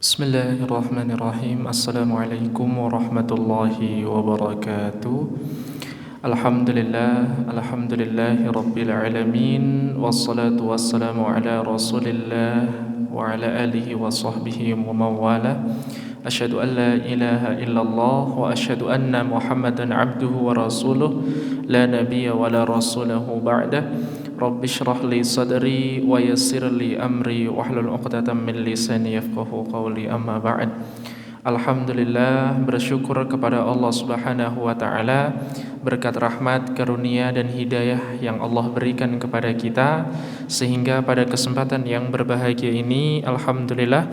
Bismillahirrahmanirrahim. Assalamualaikum warahmatullahi wabarakatuh. Alhamdulillahi rabbil alamin. Wassalatu wassalamu ala rasulillah wa ala alihi wa sahbihi wa mawala. Asyhadu an la ilaha illallah wa asyhadu anna Muhammadan abduhu wa rasuluh. La nabiyya wa la rasulahu ba'dah. Rabbi shrah li sadri wa yassir li amri wahlul 'uqdatam min lisani yafqahu qawli, amma ba'd. Alhamdulillah, bersyukur kepada Allah Subhanahu wa taala berkat rahmat, karunia dan hidayah yang Allah berikan kepada kita, sehingga pada kesempatan yang berbahagia ini alhamdulillah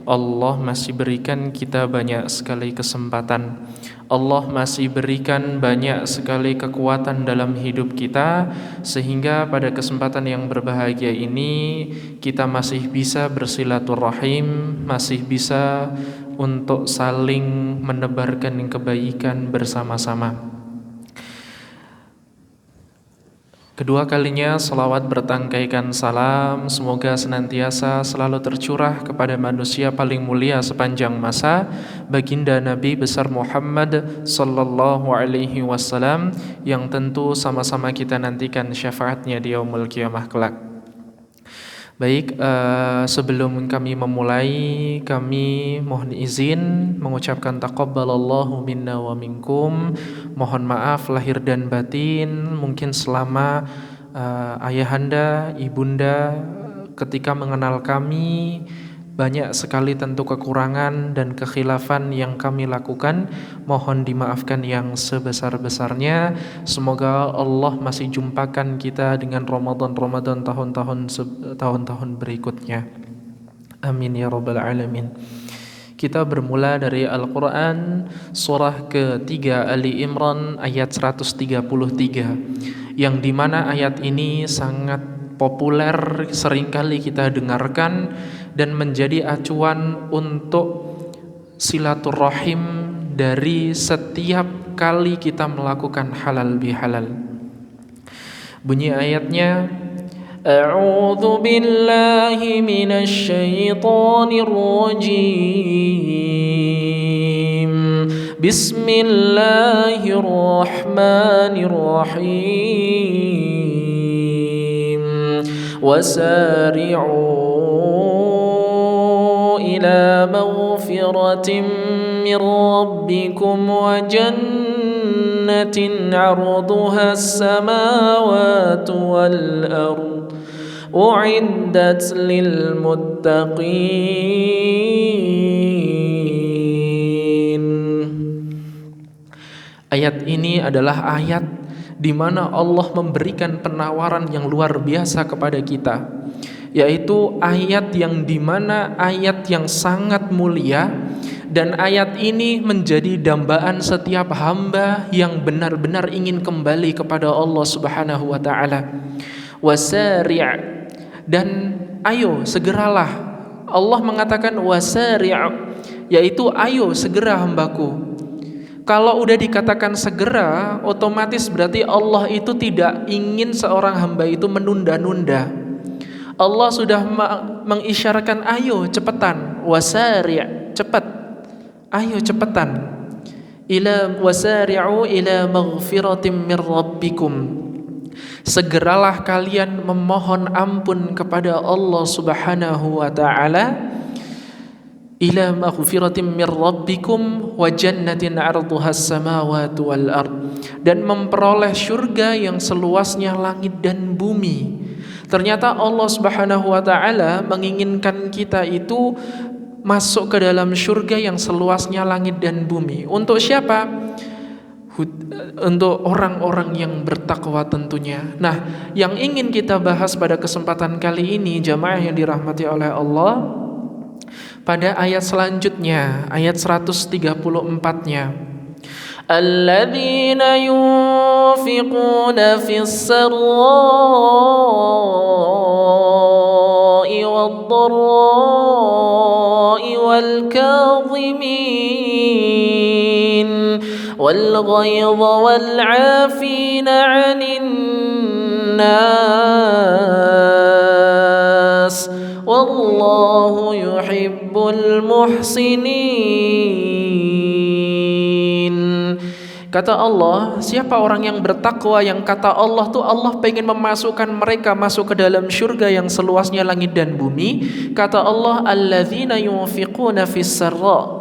Allah masih berikan kita banyak sekali kesempatan. Allah masih berikan banyak sekali kekuatan dalam hidup kita, sehingga pada kesempatan yang berbahagia ini kita masih bisa bersilaturahim, masih bisa untuk saling menebarkan kebaikan bersama-sama. Kedua kalinya salawat bertangkaikan salam semoga senantiasa selalu tercurah kepada manusia paling mulia sepanjang masa, baginda Nabi besar Muhammad sallallahu alaihi wasallam, yang tentu sama-sama kita nantikan syafaatnya di yaumul qiyamah kelak. Baik, sebelum kami memulai, kami mohon izin mengucapkan taqabbalallahu minna wa minkum. Mohon maaf lahir dan batin, mungkin selama ayahanda, ibunda ketika mengenal kami banyak sekali tentu kekurangan dan kekhilafan yang kami lakukan. Mohon dimaafkan yang sebesar-besarnya. Semoga Allah masih jumpakan kita dengan Ramadan tahun-tahun berikutnya. Amin ya rabbal alamin. Kita bermula dari Al-Quran surah ketiga Ali Imran ayat 133, yang dimana ayat ini sangat populer, seringkali kita dengarkan dan menjadi acuan untuk silaturahim dari setiap kali kita melakukan halal bihalal. Bunyi ayatnya, A'udzu billahi minasy syaithanir rajim. Bismillahirrahmanirrahim. Wasari'u ila maghfiratin min rabbikum wa jannatin 'arduha as-samawati wal ard u'iddat lil muttaqin. Ayat ini adalah ayat di mana Allah memberikan penawaran yang luar biasa kepada kita, yaitu ayat yang di mana ayat yang sangat mulia, dan ayat ini menjadi dambaan setiap hamba yang benar-benar ingin kembali kepada Allah Subhanahu wa taala. Wasari', dan ayo segeralah. Allah mengatakan wasari', yaitu ayo segera hambaku. Kalau udah dikatakan segera, otomatis berarti Allah itu tidak ingin seorang hamba itu menunda-nunda. Allah sudah mengisyaratkan, ayo cepetan, wasari', cepat, ayo cepetan. Wasari'u ila maghfiratin min rabbikum. Segeralah kalian memohon ampun kepada Allah Subhanahu wa taala. Ila maghfiratin min rabbikum wa jannatin 'arduha as-samawati wal ard, dan memperoleh surga yang seluasnya langit dan bumi. Ternyata Allah Subhanahu wa taala menginginkan kita itu masuk ke dalam surga yang seluasnya langit dan bumi. Untuk siapa? Untuk orang-orang yang bertakwa tentunya. Nah, yang ingin kita bahas pada kesempatan kali ini, jamaah yang dirahmati oleh Allah, pada ayat selanjutnya, ayat 134-nya. Alladzina yunfiquna fis sarra'i wad-dharra'i wal kadhimin wal ghayza wal 'afina 'anil nas wallahu yuhibbul muhsinin. Kata Allah, siapa orang yang bertakwa, yang kata Allah tuh Allah pengen memasukkan mereka masuk ke dalam surga yang seluasnya langit dan bumi. Kata Allah, alladzina yunfiquna fis sarra,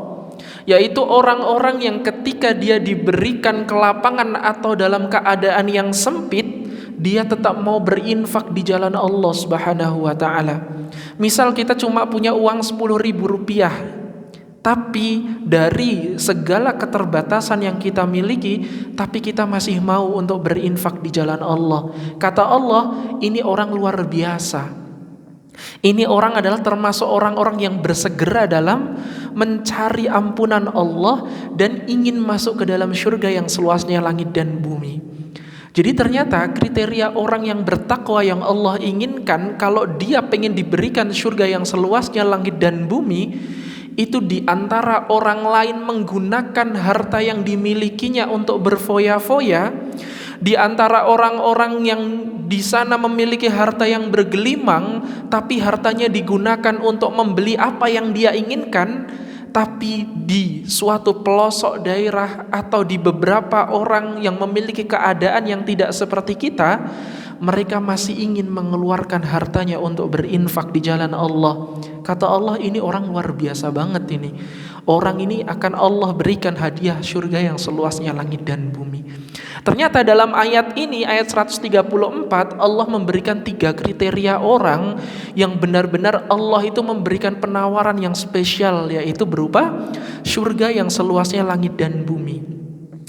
yaitu orang-orang yang ketika dia diberikan kelapangan atau dalam keadaan yang sempit, dia tetap mau berinfak di jalan Allah Subhanahu wa taala. Misal kita cuma punya uang 10.000 rupiah, tapi dari segala keterbatasan yang kita miliki, tapi kita masih mau untuk berinfak di jalan Allah. Kata Allah, ini orang luar biasa. Ini orang adalah termasuk orang-orang yang bersegera dalam mencari ampunan Allah dan ingin masuk ke dalam surga yang seluasnya langit dan bumi. Jadi ternyata kriteria orang yang bertakwa yang Allah inginkan, kalau dia pengen diberikan surga yang seluasnya langit dan bumi, itu di antara orang lain menggunakan harta yang dimilikinya untuk berfoya-foya, di antara orang-orang yang di sana memiliki harta yang bergelimang, tapi hartanya digunakan untuk membeli apa yang dia inginkan, tapi di suatu pelosok daerah atau di beberapa orang yang memiliki keadaan yang tidak seperti kita, mereka masih ingin mengeluarkan hartanya untuk berinfak di jalan Allah. Kata Allah, ini orang luar biasa banget ini. Orang ini akan Allah berikan hadiah surga yang seluasnya langit dan bumi. Ternyata dalam ayat ini, ayat 134, Allah memberikan 3 kriteria orang yang benar-benar Allah itu memberikan penawaran yang spesial, yaitu berupa surga yang seluasnya langit dan bumi.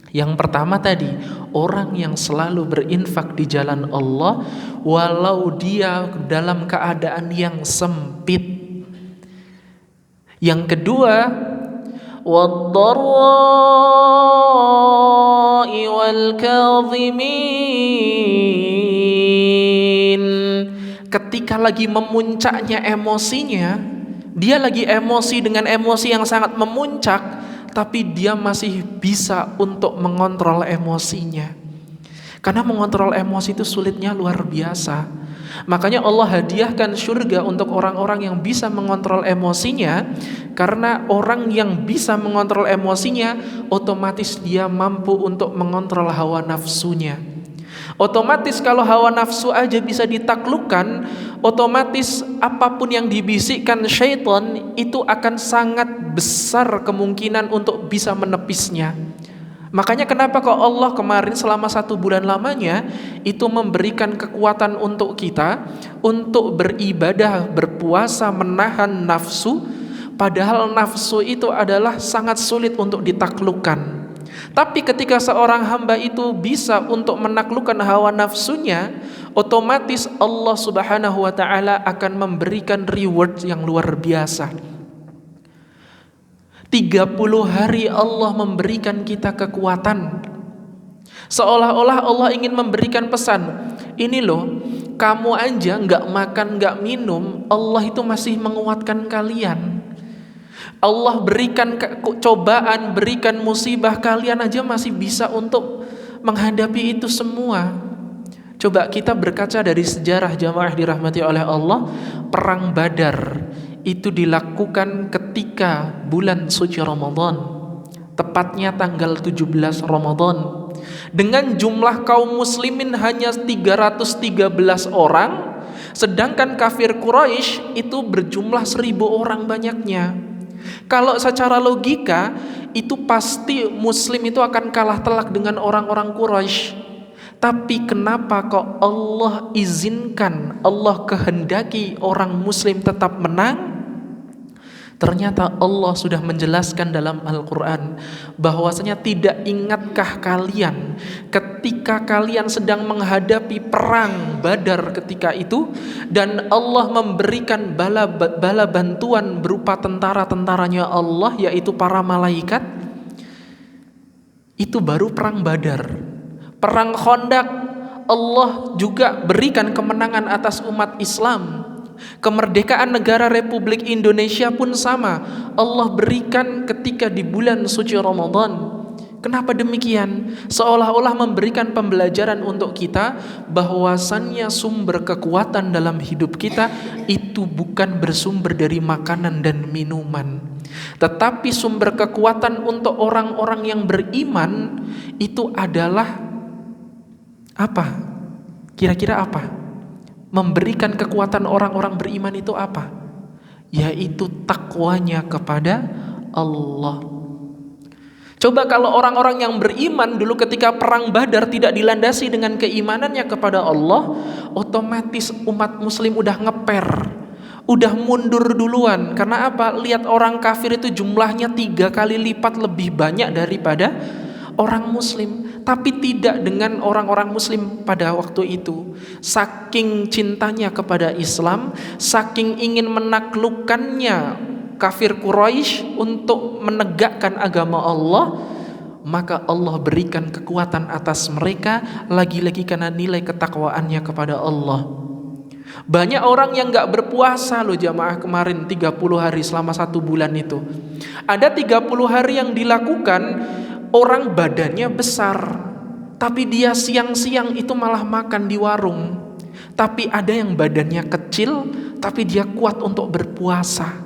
Yang pertama tadi, orang yang selalu berinfak di jalan Allah walau dia dalam keadaan yang sempit. Yang kedua, wad-dharra'i wal-kadhimin. Ketika lagi memuncaknya emosinya, dia lagi emosi dengan emosi yang sangat memuncak, tapi dia masih bisa untuk mengontrol emosinya. Karena mengontrol emosi itu sulitnya luar biasa. Makanya Allah hadiahkan surga untuk orang-orang yang bisa mengontrol emosinya. Karena orang yang bisa mengontrol emosinya, otomatis dia mampu untuk mengontrol hawa nafsunya. Otomatis kalau hawa nafsu aja bisa ditaklukkan, otomatis apapun yang dibisikkan syaitan itu akan sangat besar kemungkinan untuk bisa menepisnya. Makanya kenapa kok Allah kemarin selama 1 bulan lamanya itu memberikan kekuatan untuk kita untuk beribadah, berpuasa, menahan nafsu, padahal nafsu itu adalah sangat sulit untuk ditaklukkan. Tapi ketika seorang hamba itu bisa untuk menaklukkan hawa nafsunya, otomatis Allah Subhanahu wa taala akan memberikan reward yang luar biasa. 30 hari Allah memberikan kita kekuatan. Seolah-olah Allah ingin memberikan pesan, ini loh, kamu aja gak makan, gak minum, Allah itu masih menguatkan kalian. Allah berikan cobaan, berikan musibah, kalian aja masih bisa untuk menghadapi itu semua. Coba kita berkaca dari sejarah jamaah dirahmati oleh Allah. Perang Badar itu dilakukan ketika bulan suci Ramadan, tepatnya tanggal 17 Ramadan, dengan jumlah kaum muslimin hanya 313 orang, sedangkan kafir Quraisy itu berjumlah 1.000 orang banyaknya. Kalau secara logika itu pasti muslim itu akan kalah telak dengan orang-orang Quraisy. Tapi kenapa kok Allah izinkan, Allah kehendaki orang muslim tetap menang? Ternyata Allah sudah menjelaskan dalam Al-Quran bahwasanya, tidak ingatkah kalian ketika kalian sedang menghadapi perang Badar ketika itu, dan Allah memberikan bala bantuan berupa tentara-tentaranya Allah, yaitu para malaikat. Itu baru perang Badar. Perang Khandaq Allah juga berikan kemenangan atas umat Islam. Kemerdekaan negara Republik Indonesia pun sama, Allah berikan ketika di bulan suci Ramadan. Kenapa demikian? Seolah-olah memberikan pembelajaran untuk kita bahwasannya sumber kekuatan dalam hidup kita itu bukan bersumber dari makanan dan minuman, tetapi sumber kekuatan untuk orang-orang yang beriman itu adalah apa? Kira-kira apa? Memberikan kekuatan orang-orang beriman itu apa? Yaitu takwanya kepada Allah. Coba kalau orang-orang yang beriman dulu ketika perang Badar tidak dilandasi dengan keimanannya kepada Allah, otomatis umat muslim udah ngeper, udah mundur duluan. Karena apa? Lihat orang kafir itu jumlahnya 3 kali lipat lebih banyak daripada orang muslim. Tapi tidak dengan orang-orang muslim pada waktu itu. Saking cintanya kepada Islam, saking ingin menaklukkannya kafir Quraisy untuk menegakkan agama Allah, maka Allah berikan kekuatan atas mereka, lagi-lagi karena nilai ketakwaannya kepada Allah. Banyak orang yang gak berpuasa loh jamaah kemarin 30 hari selama 1 bulan itu. Ada 30 hari yang dilakukan orang badannya besar, tapi dia siang-siang itu malah makan di warung. Tapi ada yang badannya kecil, tapi dia kuat untuk berpuasa.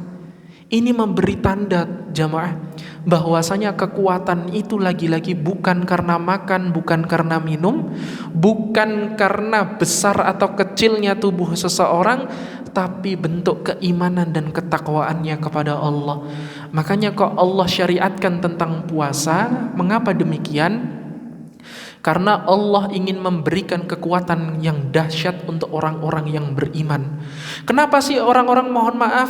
Ini memberi tanda jamaah bahwasanya kekuatan itu lagi-lagi bukan karena makan, bukan karena minum, bukan karena besar atau kecilnya tubuh seseorang, tapi bentuk keimanan dan ketakwaannya kepada Allah. Makanya kok Allah syariatkan tentang puasa. Mengapa demikian? Karena Allah ingin memberikan kekuatan yang dahsyat untuk orang-orang yang beriman. Kenapa sih orang-orang, mohon maaf,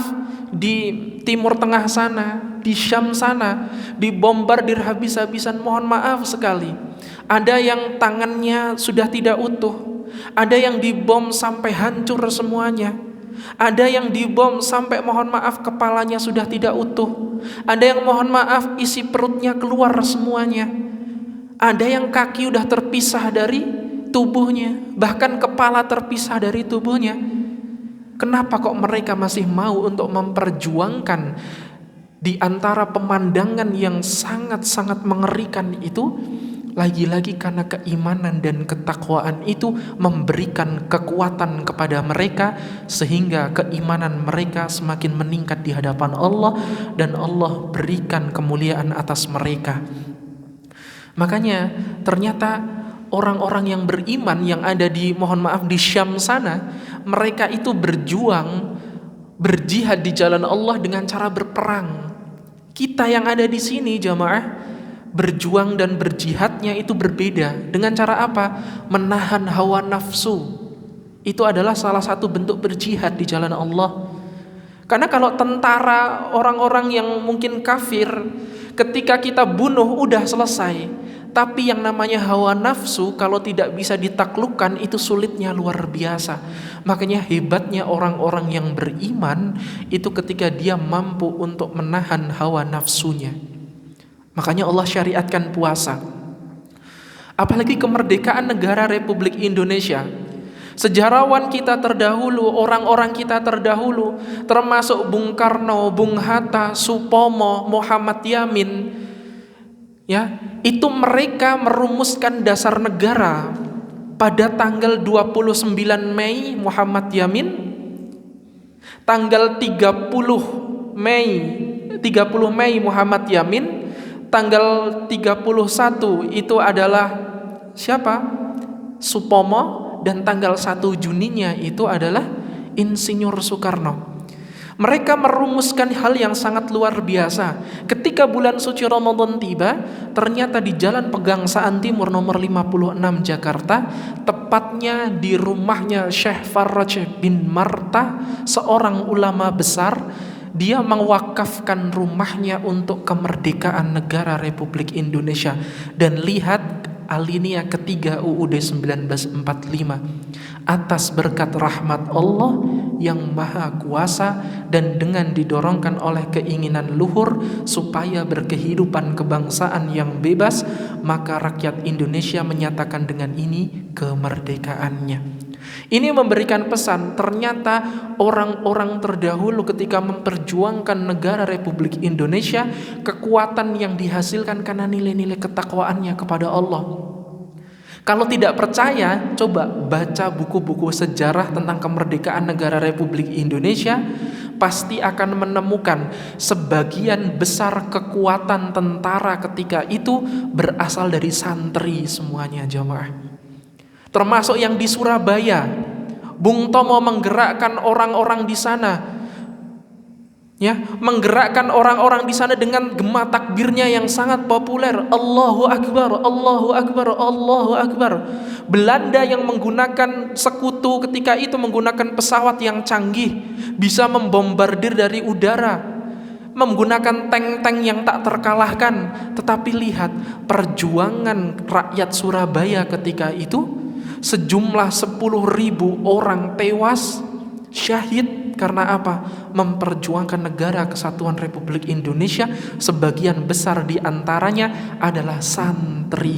di Timur Tengah sana, di Syam sana, dibombardir habis-habisan? Mohon maaf sekali. Ada yang tangannya sudah tidak utuh, ada yang dibom sampai hancur semuanya, ada yang dibom sampai mohon maaf kepalanya sudah tidak utuh, ada yang mohon maaf isi perutnya keluar semuanya, ada yang kaki udah terpisah dari tubuhnya, bahkan kepala terpisah dari tubuhnya. Kenapa kok mereka masih mau untuk memperjuangkan di antara pemandangan yang sangat-sangat mengerikan itu? Lagi-lagi karena keimanan dan ketakwaan itu memberikan kekuatan kepada mereka, sehingga keimanan mereka semakin meningkat di hadapan Allah, dan Allah berikan kemuliaan atas mereka. Makanya ternyata orang-orang yang beriman yang ada di, mohon maaf, di Syam sana, mereka itu berjuang, berjihad di jalan Allah dengan cara berperang. Kita yang ada di sini jamaah, berjuang dan berjihadnya itu berbeda. Dengan cara apa? Menahan hawa nafsu. Itu adalah salah satu bentuk berjihad di jalan Allah. Karena kalau tentara, orang-orang yang mungkin kafir, ketika kita bunuh udah selesai. Tapi yang namanya hawa nafsu kalau tidak bisa ditaklukkan itu sulitnya luar biasa. Makanya hebatnya orang-orang yang beriman itu ketika dia mampu untuk menahan hawa nafsunya. Makanya Allah syariatkan puasa. Apalagi kemerdekaan negara Republik Indonesia. Sejarawan kita terdahulu, orang-orang kita terdahulu, termasuk Bung Karno, Bung Hatta, Supomo, Muhammad Yamin, ya, itu mereka merumuskan dasar negara pada tanggal 29 Mei Muhammad Yamin, tanggal 30 Mei Muhammad Yamin, tanggal 31 itu adalah siapa? Supomo, dan tanggal 1 Juninya itu adalah Insinyur Soekarno. Mereka merumuskan hal yang sangat luar biasa. Ketika bulan suci Ramadan tiba, ternyata di Jalan Pegangsaan Timur nomor 56 Jakarta, tepatnya di rumahnya Syekh Farraj bin Marta, seorang ulama besar, dia mewakafkan rumahnya untuk kemerdekaan negara Republik Indonesia. Dan lihat alinea ketiga UUD 1945, atas berkat rahmat Allah yang maha kuasa dan dengan didorongkan oleh keinginan luhur supaya berkehidupan kebangsaan yang bebas, maka rakyat Indonesia menyatakan dengan ini kemerdekaannya. Ini memberikan pesan, ternyata orang-orang terdahulu ketika memperjuangkan negara Republik Indonesia, kekuatan yang dihasilkan karena nilai-nilai ketakwaannya kepada Allah. Kalau tidak percaya, coba baca buku-buku sejarah tentang kemerdekaan negara Republik Indonesia, pasti akan menemukan sebagian besar kekuatan tentara ketika itu berasal dari santri semuanya jamaah. Termasuk yang di Surabaya, Bung Tomo menggerakkan orang-orang di sana, ya, menggerakkan orang-orang di sana dengan gema takbirnya yang sangat populer, Allahu Akbar, Allahu Akbar, Allahu Akbar. Belanda yang menggunakan sekutu ketika itu menggunakan pesawat yang canggih, bisa membombardir dari udara, menggunakan tank-tank yang tak terkalahkan. Tetapi lihat perjuangan rakyat Surabaya ketika itu, sejumlah 10.000 orang tewas, syahid karena apa? Memperjuangkan negara kesatuan Republik Indonesia. Sebagian besar di antaranya adalah santri.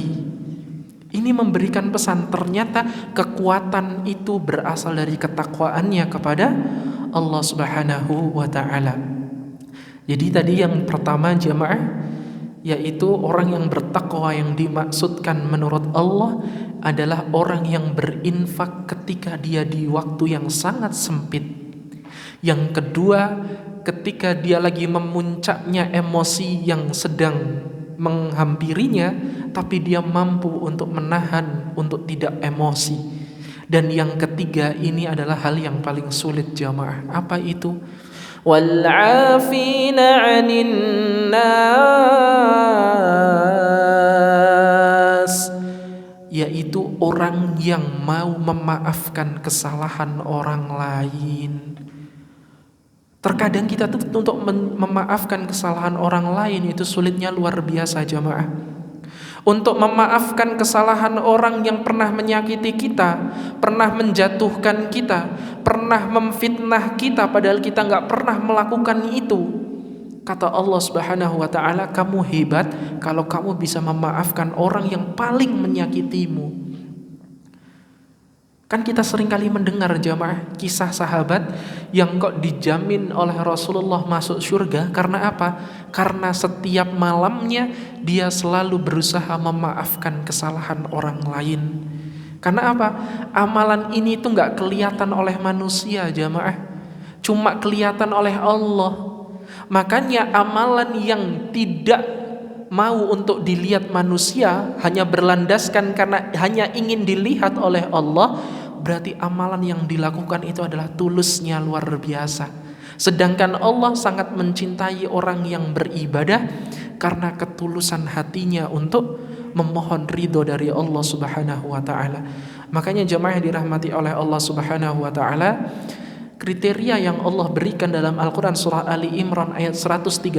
Ini memberikan pesan, ternyata kekuatan itu berasal dari ketakwaannya kepada Allah Subhanahu wa ta'ala. Jadi tadi yang pertama jamaah, yaitu orang yang bertakwa yang dimaksudkan menurut Allah adalah orang yang berinfak ketika dia di waktu yang sangat sempit. Yang kedua, ketika dia lagi memuncaknya emosi yang sedang menghampirinya, tapi dia mampu untuk menahan untuk tidak emosi. Dan yang ketiga, ini adalah hal yang paling sulit jamaah. Apa itu? وَالْعَافِينَ عَنِ النَّاسِ, yaitu orang yang mau memaafkan kesalahan orang lain. Terkadang kita tuh untuk memaafkan kesalahan orang lain itu sulitnya luar biasa jamaah. Untuk memaafkan kesalahan orang yang pernah menyakiti kita, pernah menjatuhkan kita, pernah memfitnah kita padahal kita nggak pernah melakukan itu. Kata Allah Subhanahu wa ta'ala, kamu hebat kalau kamu bisa memaafkan orang yang paling menyakitimu. Kan kita seringkali mendengar jamaah kisah sahabat yang kok dijamin oleh Rasulullah masuk surga karena apa? Karena setiap malamnya dia selalu berusaha memaafkan kesalahan orang lain. Karena apa? Amalan ini tuh gak kelihatan oleh manusia jamaah, cuma kelihatan oleh Allah. Makanya amalan yang tidak mau untuk dilihat manusia, hanya berlandaskan karena hanya ingin dilihat oleh Allah, berarti amalan yang dilakukan itu adalah tulusnya luar biasa. Sedangkan Allah sangat mencintai orang yang beribadah karena ketulusan hatinya untuk memohon ridho dari Allah Subhanahu wa ta'ala. Makanya jemaah yang dirahmati oleh Allah Subhanahu wa ta'ala, kriteria yang Allah berikan dalam Al-Quran surah Ali Imran ayat 134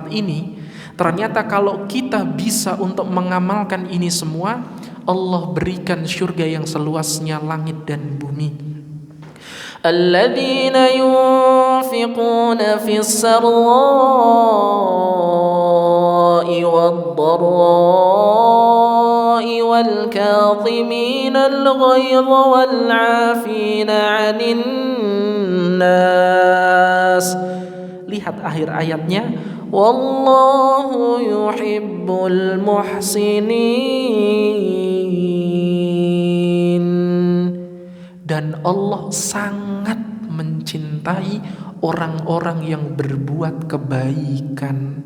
ini, ternyata kalau kita bisa untuk mengamalkan ini semua, Allah berikan surga yang seluasnya langit dan bumi. Alladzina yunfiquna fis sarra'i wad-dharra'i wal kadhimina al-ghayza wal 'afina 'anil nas. Lihat akhir ayatnya, wallahu yuhibbul muhsinin. Dan Allah sangat mencintai orang-orang yang berbuat kebaikan.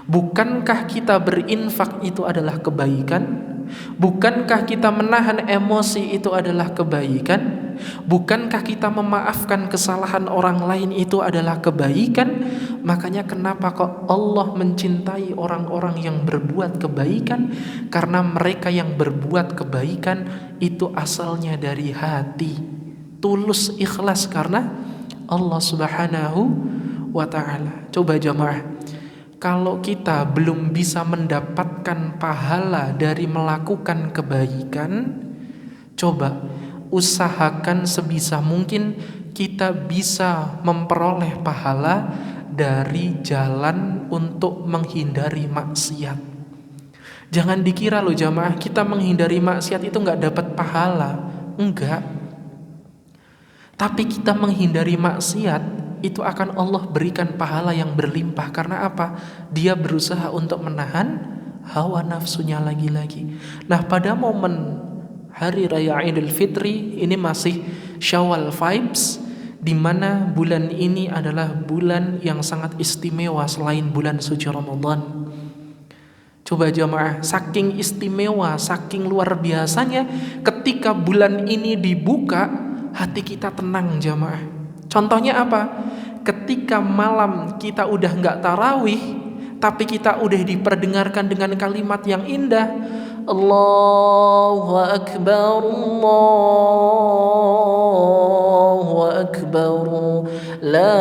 Bukankah kita berinfak itu adalah kebaikan? Bukankah kita menahan emosi itu adalah kebaikan? Bukankah kita memaafkan kesalahan orang lain itu adalah kebaikan? Makanya kenapa kok Allah mencintai orang-orang yang berbuat kebaikan? Karena mereka yang berbuat kebaikan itu asalnya dari hati, tulus ikhlas karena Allah Subhanahu wa ta'ala. Coba jamaah, kalau kita belum bisa mendapatkan pahala dari melakukan kebaikan, coba usahakan sebisa mungkin kita bisa memperoleh pahala dari jalan untuk menghindari maksiat. Jangan dikira loh jamaah, kita menghindari maksiat itu gak dapat pahala. Enggak. Tapi kita menghindari maksiat, itu akan Allah berikan pahala yang berlimpah. Karena apa? Dia berusaha untuk menahan hawa nafsunya lagi-lagi. Nah, pada momen Hari Raya Idul Fitri ini masih Syawal vibes, di mana bulan ini adalah bulan yang sangat istimewa selain bulan suci Ramadan. Coba jamaah, saking istimewa, saking luar biasanya, ketika bulan ini dibuka, hati kita tenang jamaah. Contohnya apa? Ketika malam kita udah nggak tarawih, tapi kita udah diperdengarkan dengan kalimat yang indah, Allahu Akbar, Allahu Akbar, La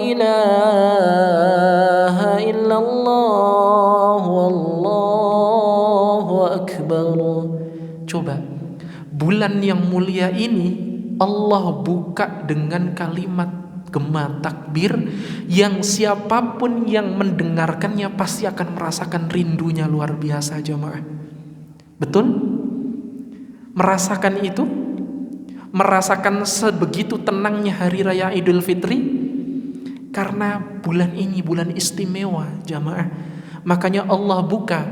ilaha illallah, Wallahu Akbar. Coba, bulan yang mulia ini Allah buka dengan kalimat gema takbir yang siapapun yang mendengarkannya pasti akan merasakan rindunya luar biasa jemaah. Betul? Merasakan itu? Merasakan sebegitu tenangnya Hari Raya Idul Fitri? Karena bulan ini bulan istimewa jemaah. Makanya Allah buka.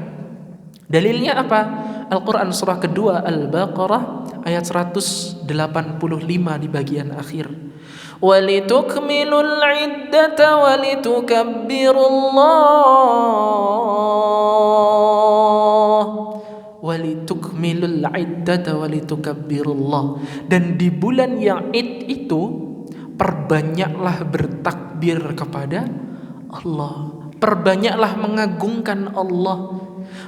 Dalilnya apa? Al-Quran surah kedua Al-Baqarah ayat 185 di bagian akhir. Walitukmilul iddata walitukabbirullah. Walitukmilul iddata walitukabbirullah. Dan di bulan yang Id itu perbanyaklah bertakbir kepada Allah. Perbanyaklah mengagungkan Allah.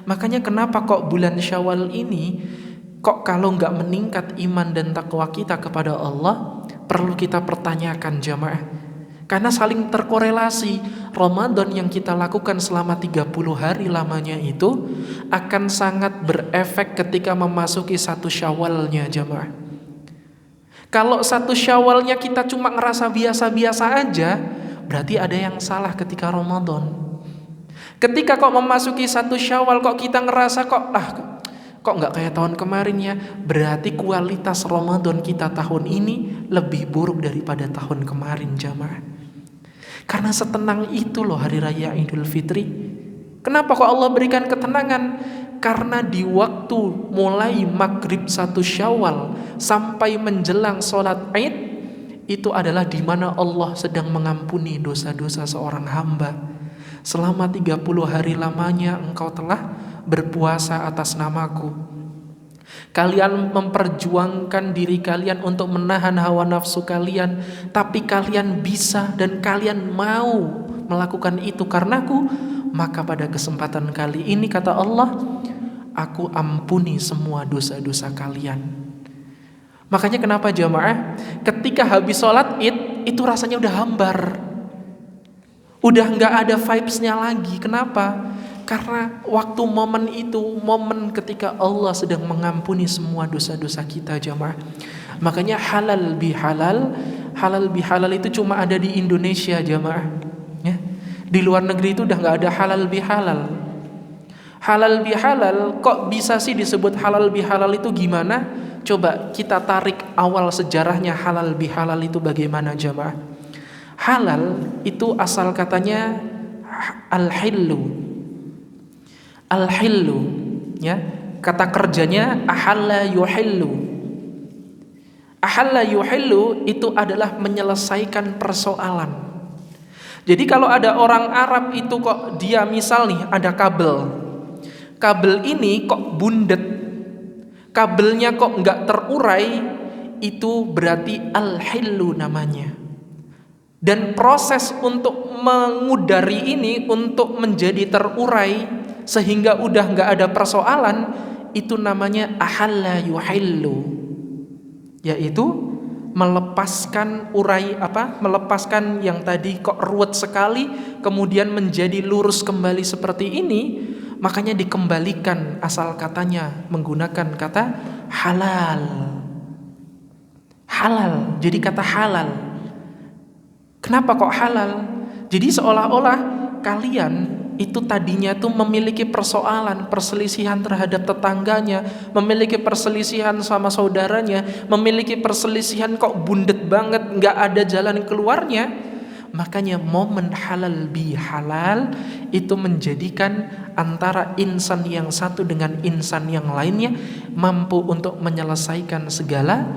Makanya kenapa kok bulan Syawal ini kok kalau nggak meningkat iman dan takwa kita kepada Allah, perlu kita pertanyakan jamaah. Karena saling terkorelasi. Ramadan yang kita lakukan selama 30 hari lamanya itu akan sangat berefek ketika memasuki 1 Syawalnya jamaah. Kalau 1 Syawalnya kita cuma ngerasa biasa-biasa aja, berarti ada yang salah ketika Ramadan. Ketika kok memasuki 1 Syawal kok kita ngerasa kok nggak kayak tahun kemarin ya, berarti kualitas Ramadan kita tahun ini lebih buruk daripada tahun kemarin jamaah. Karena setenang itu loh Hari Raya Idul Fitri. Kenapa kok Allah berikan ketenangan? Karena di waktu mulai maghrib 1 Syawal sampai menjelang sholat Id, itu adalah di mana Allah sedang mengampuni dosa-dosa seorang hamba. Selama 30 hari lamanya engkau telah berpuasa atas namaku. Kalian memperjuangkan diri kalian untuk menahan hawa nafsu kalian, tapi kalian bisa dan kalian mau melakukan itu karenaku. Maka pada kesempatan kali ini kata Allah, aku ampuni semua dosa-dosa kalian. Makanya kenapa jamaah ketika habis sholat Id itu rasanya udah hambar, udah nggak ada vibes-nya lagi. Kenapa? Karena waktu momen itu momen ketika Allah sedang mengampuni semua dosa-dosa kita jamaah. Makanya halal bihalal itu cuma ada di Indonesia jamaah ya. Di luar negeri itu udah nggak ada halal bihalal. Halal bihalal kok bisa sih disebut halal bihalal itu gimana? Coba kita tarik awal sejarahnya halal bihalal itu bagaimana jamaah. Halal itu asal katanya al-hillu. Al-hillu ya, kata kerjanya ahalla yuhillu. Ahalla yuhillu itu adalah menyelesaikan persoalan. Jadi kalau ada orang Arab itu kok dia misal nih ada kabel ini kok bundet, kabelnya kok nggak terurai, itu berarti al-hillu namanya. Dan proses untuk mengudari ini untuk menjadi terurai sehingga udah nggak ada persoalan, itu namanya ahalla yuhillu, yaitu melepaskan melepaskan yang tadi kok ruwet sekali kemudian menjadi lurus kembali seperti ini. Makanya dikembalikan asal katanya menggunakan kata halal. Jadi kata halal. Kenapa kok halal? Jadi seolah-olah kalian itu tadinya tuh memiliki persoalan, perselisihan terhadap tetangganya, memiliki perselisihan sama saudaranya, memiliki perselisihan kok bundet banget, nggak ada jalan keluarnya. Makanya momen halal bihalal itu menjadikan antara insan yang satu dengan insan yang lainnya mampu untuk menyelesaikan segala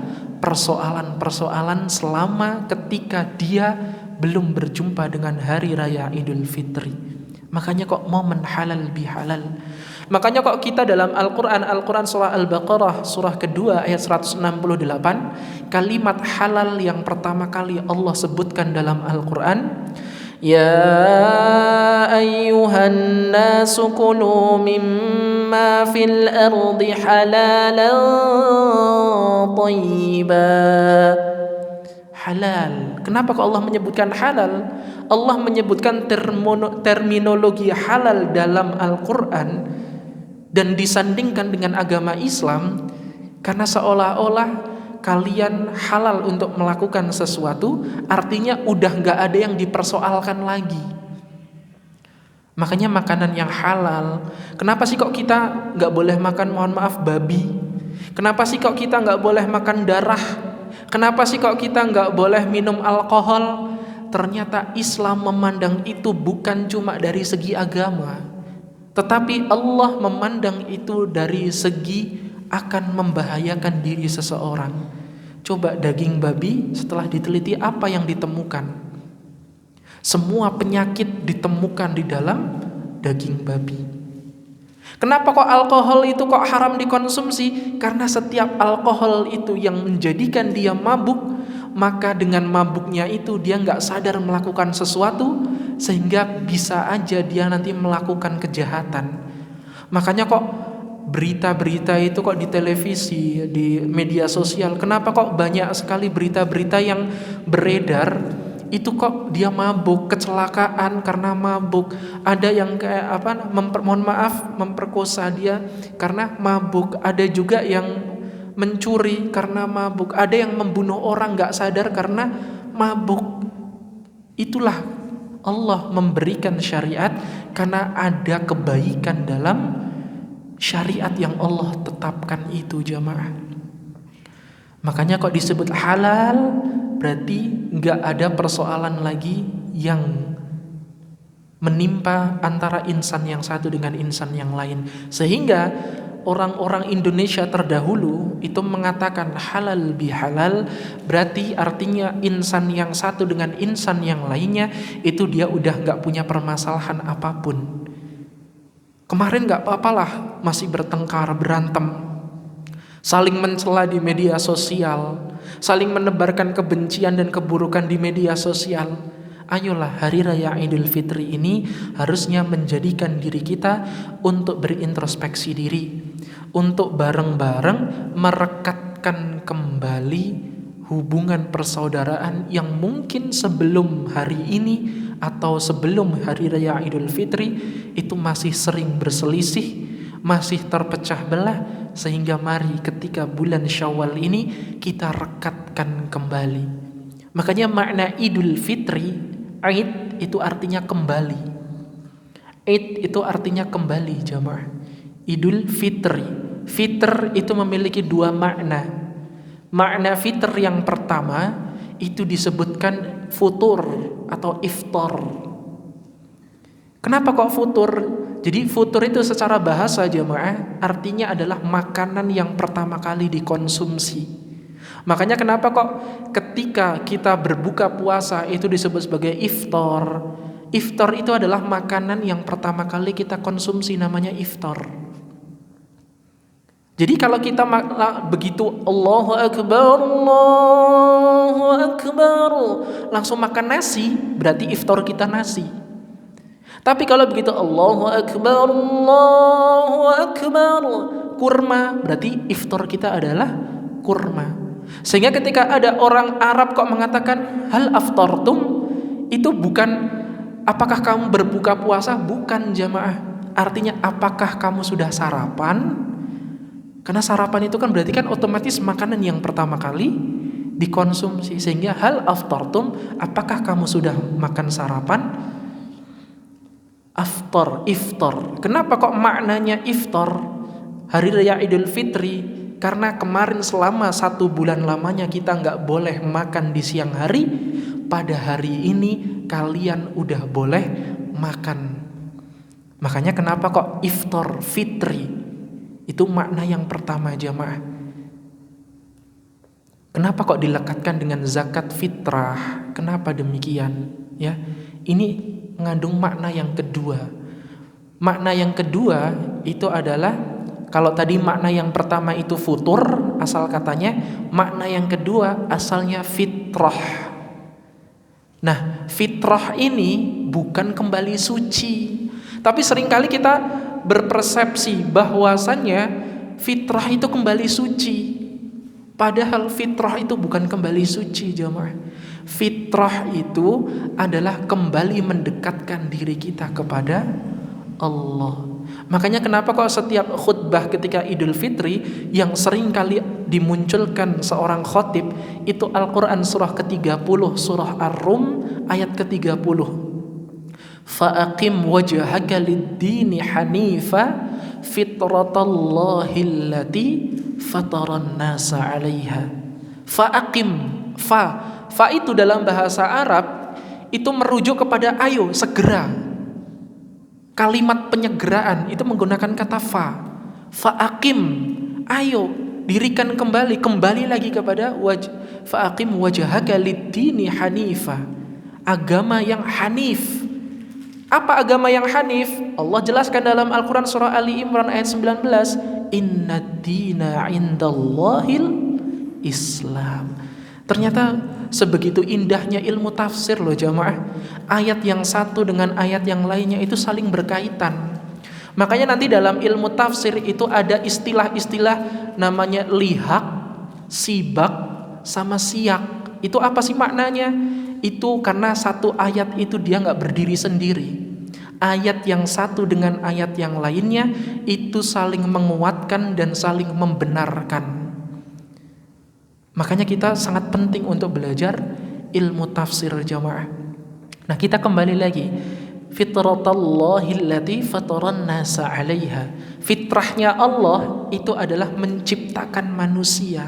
persoalan-persoalan selama ketika dia belum berjumpa dengan hari raya Idul Fitri. Makanya kok momen halal bihalal. Makanya kok kita dalam Al-Quran surah Al-Baqarah surah kedua ayat 168, kalimat halal yang pertama kali Allah sebutkan dalam Al-Quran, ya ayyuhan nasu kulu mimma fil ardi halalan thayyiban. Halal. Kenapa kok Allah menyebutkan halal? Allah menyebutkan terminologi halal dalam Al-Quran dan disandingkan dengan agama Islam karena seolah-olah kalian halal untuk melakukan sesuatu, artinya udah gak ada yang dipersoalkan lagi. Makanya makanan yang halal. Kenapa sih kok kita gak boleh makan, mohon maaf, babi? Kenapa sih kok kita gak boleh makan darah? Kenapa sih kok kita nggak boleh minum alkohol? Ternyata Islam memandang itu bukan cuma dari segi agama, tetapi Allah memandang itu dari segi akan membahayakan diri seseorang. Coba daging babi setelah diteliti apa yang ditemukan? Semua penyakit ditemukan di dalam daging babi. Kenapa kok alkohol itu kok haram dikonsumsi? Karena setiap alkohol itu yang menjadikan dia mabuk, maka dengan mabuknya itu dia nggak sadar melakukan sesuatu sehingga bisa aja dia nanti melakukan kejahatan. Makanya kok berita-berita itu kok di televisi, di media sosial, kenapa kok banyak sekali berita-berita yang beredar itu kok dia mabuk, kecelakaan karena mabuk. Ada yang kayak memperkosa dia karena mabuk. Ada juga yang mencuri karena mabuk. Ada yang membunuh orang gak sadar karena mabuk. Itulah Allah memberikan syariat karena ada kebaikan dalam syariat yang Allah tetapkan itu, jamaah. Makanya kok disebut halal, berarti nggak ada persoalan lagi yang menimpa antara insan yang satu dengan insan yang lain. Sehingga orang-orang Indonesia terdahulu itu mengatakan halal bihalal, berarti artinya insan yang satu dengan insan yang lainnya itu dia udah nggak punya permasalahan apapun. Kemarin nggak apa-apalah masih bertengkar, berantem, saling mencela di media sosial, saling menebarkan kebencian dan keburukan di media sosial. Ayolah, hari raya Idul Fitri ini harusnya menjadikan diri kita untuk berintrospeksi diri, untuk bareng-bareng merekatkan kembali hubungan persaudaraan yang mungkin sebelum hari ini atau sebelum hari raya Idul Fitri itu masih sering berselisih, masih terpecah belah. Sehingga mari ketika bulan Syawal ini kita rekatkan kembali. Makanya makna Idul Fitri, Aid itu artinya kembali. Aid itu artinya kembali, jamaah. Idul Fitri, fitr itu memiliki dua makna. Makna fitr yang pertama itu disebutkan futur atau iftar. Kenapa kok futur? Jadi futur itu secara bahasa, jemaah, artinya adalah makanan yang pertama kali dikonsumsi. Makanya kenapa kok ketika kita berbuka puasa itu disebut sebagai iftar. Iftar itu adalah makanan yang pertama kali kita konsumsi, namanya iftar. Jadi kalau kita begitu Allahu Akbar langsung makan nasi, berarti iftar kita nasi. Tapi kalau begitu Allahu Akbar kurma, berarti iftar kita adalah kurma. Sehingga ketika ada orang Arab kok mengatakan hal aftartum, itu bukan apakah kamu berbuka puasa, bukan, jamaah. Artinya apakah kamu sudah sarapan? Karena sarapan itu kan berarti kan otomatis makanan yang pertama kali dikonsumsi. Sehingga hal aftartum, apakah kamu sudah makan sarapan? iftar. Kenapa kok maknanya iftar? Hari Raya Idul Fitri, karena kemarin selama 1 bulan lamanya kita nggak boleh makan di siang hari. Pada hari ini kalian udah boleh makan. Makanya kenapa kok iftar fitri? Itu makna yang pertama jamaah. Kenapa kok dilekatkan dengan zakat fitrah? Kenapa demikian? Ya, ini mengandung makna yang kedua. Makna yang kedua itu adalah, kalau tadi makna yang pertama itu futur asal katanya, makna yang kedua asalnya fitrah. Nah, fitrah ini bukan kembali suci. Tapi seringkali kita berpersepsi bahwasannya fitrah itu kembali suci. Padahal fitrah itu bukan kembali suci jemaah. Fitrah itu adalah kembali mendekatkan diri kita kepada Allah. Makanya kenapa kok setiap khutbah ketika Idul Fitri yang sering kali dimunculkan seorang khatib itu Al-Quran surah ke-30, surah Ar-Rum ayat ke-30. Fa'aqim wajhaka lid-dini hanifa fitratallahi allati fataran nasa 'alaiha. Fa'aqim, fa itu dalam bahasa Arab itu merujuk kepada ayo, segera. Kalimat penyegeraan itu menggunakan kata fa'aqim, ayo dirikan kembali lagi kepada fa'aqim wajhaka lid-dini hanifa, agama yang hanif. Apa agama yang hanif? Allah jelaskan dalam Al-Quran surah Ali Imran ayat 19, inna dina indallahil Islam. Ternyata sebegitu indahnya ilmu tafsir loh jamaah. Ayat yang satu dengan ayat yang lainnya itu saling berkaitan. Makanya nanti dalam ilmu tafsir itu ada istilah-istilah namanya lihak, sibak, sama siyak. Itu apa sih maknanya? Itu karena satu ayat itu dia gak berdiri sendiri. Ayat yang satu dengan ayat yang lainnya itu saling menguatkan dan saling membenarkan. Makanya kita sangat penting untuk belajar ilmu tafsir jamaah. Nah, kita kembali lagi. Fitratallahi allati fataran nasa 'alaiha. Fitrahnya Allah itu adalah menciptakan manusia.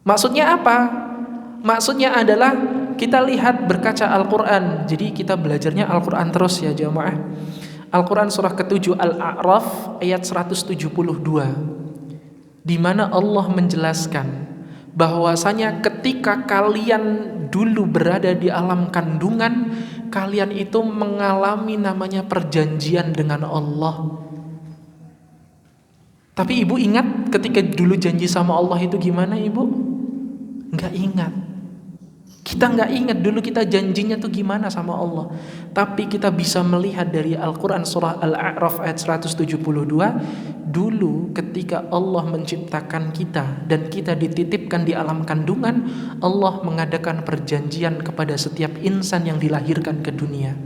Maksudnya apa? Maksudnya adalah kita lihat berkaca Al-Quran. Jadi kita belajarnya Al-Quran terus ya jamaah. Al-Quran surah ke-7 Al-A'raf ayat 172, di mana Allah menjelaskan bahwasanya ketika kalian dulu berada di alam kandungan, kalian itu mengalami namanya perjanjian dengan Allah. Tapi ibu ingat ketika dulu janji sama Allah itu gimana ibu? Enggak ingat. Kita nggak ingat dulu kita janjinya tuh gimana sama Allah. Tapi kita bisa melihat dari Al-Quran surah Al-A'raf ayat 172, dulu ketika Allah menciptakan kita dan kita dititipkan di alam kandungan, Allah mengadakan perjanjian kepada setiap insan yang dilahirkan ke dunia.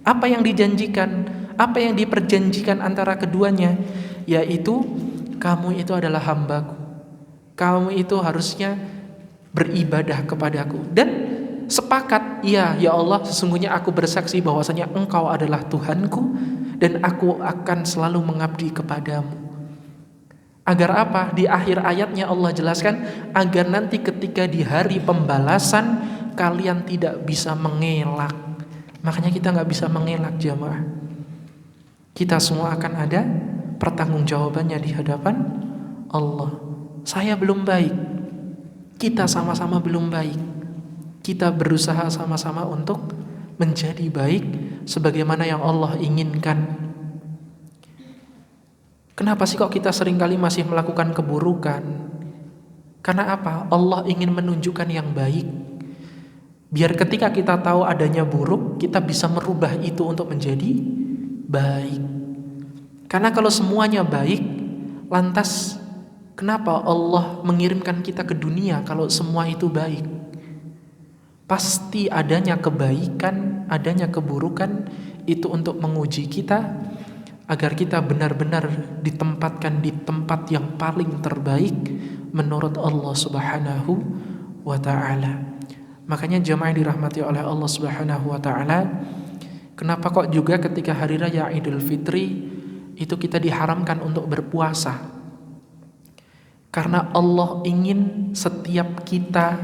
Apa yang dijanjikan? Apa yang diperjanjikan antara keduanya? Yaitu kamu itu adalah hambaku. Kamu itu harusnya beribadah kepadaku, dan sepakat, ya Allah, sesungguhnya aku bersaksi bahwasanya Engkau adalah Tuhanku dan aku akan selalu mengabdi kepadamu. Agar apa? Di akhir ayatnya Allah jelaskan agar nanti ketika di hari pembalasan kalian tidak bisa mengelak. Makanya kita nggak bisa mengelak jamaah. Kita semua akan ada pertanggungjawabannya di hadapan Allah. Saya belum baik, kita sama-sama belum baik. Kita berusaha sama-sama untuk menjadi baik sebagaimana yang Allah inginkan. Kenapa sih kok kita seringkali masih melakukan keburukan? Karena apa? Allah ingin menunjukkan yang baik. Biar ketika kita tahu adanya buruk, kita bisa merubah itu untuk menjadi baik. Karena kalau semuanya baik, lantas kenapa Allah mengirimkan kita ke dunia kalau semua itu baik? Pasti adanya kebaikan, adanya keburukan itu untuk menguji kita agar kita benar-benar ditempatkan di tempat yang paling terbaik menurut Allah Subhanahu wa ta'ala. Makanya jamaah dirahmati oleh Allah Subhanahu wa ta'ala, Kenapa kok juga ketika hari raya Idul Fitri itu kita diharamkan untuk berpuasa? Karena Allah ingin setiap kita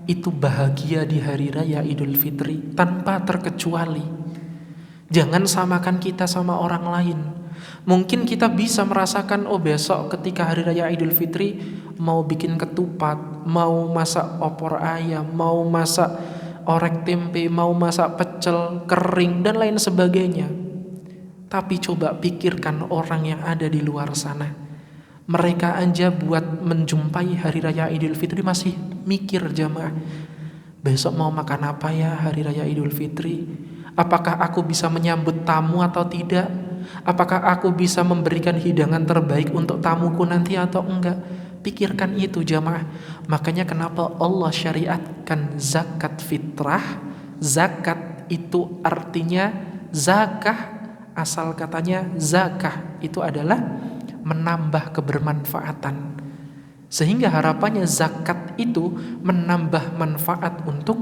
itu bahagia di hari raya Idul Fitri tanpa terkecuali. Jangan samakan kita sama orang lain. Mungkin kita bisa merasakan, oh besok ketika hari raya Idul Fitri mau bikin ketupat, mau masak opor ayam, mau masak orek tempe, mau masak pecel kering dan lain sebagainya. Tapi coba pikirkan orang yang ada di luar sana. Mereka aja buat menjumpai hari raya Idul Fitri masih mikir jamaah. Besok mau makan apa ya hari raya Idul Fitri? Apakah aku bisa menyambut tamu atau tidak? Apakah aku bisa memberikan hidangan terbaik untuk tamuku nanti atau enggak? Pikirkan itu jamaah. Makanya kenapa Allah syariatkan zakat fitrah. Zakat itu artinya zakah. Asal katanya zakah itu adalah menambah kebermanfaatan. Sehingga harapannya zakat itu menambah manfaat untuk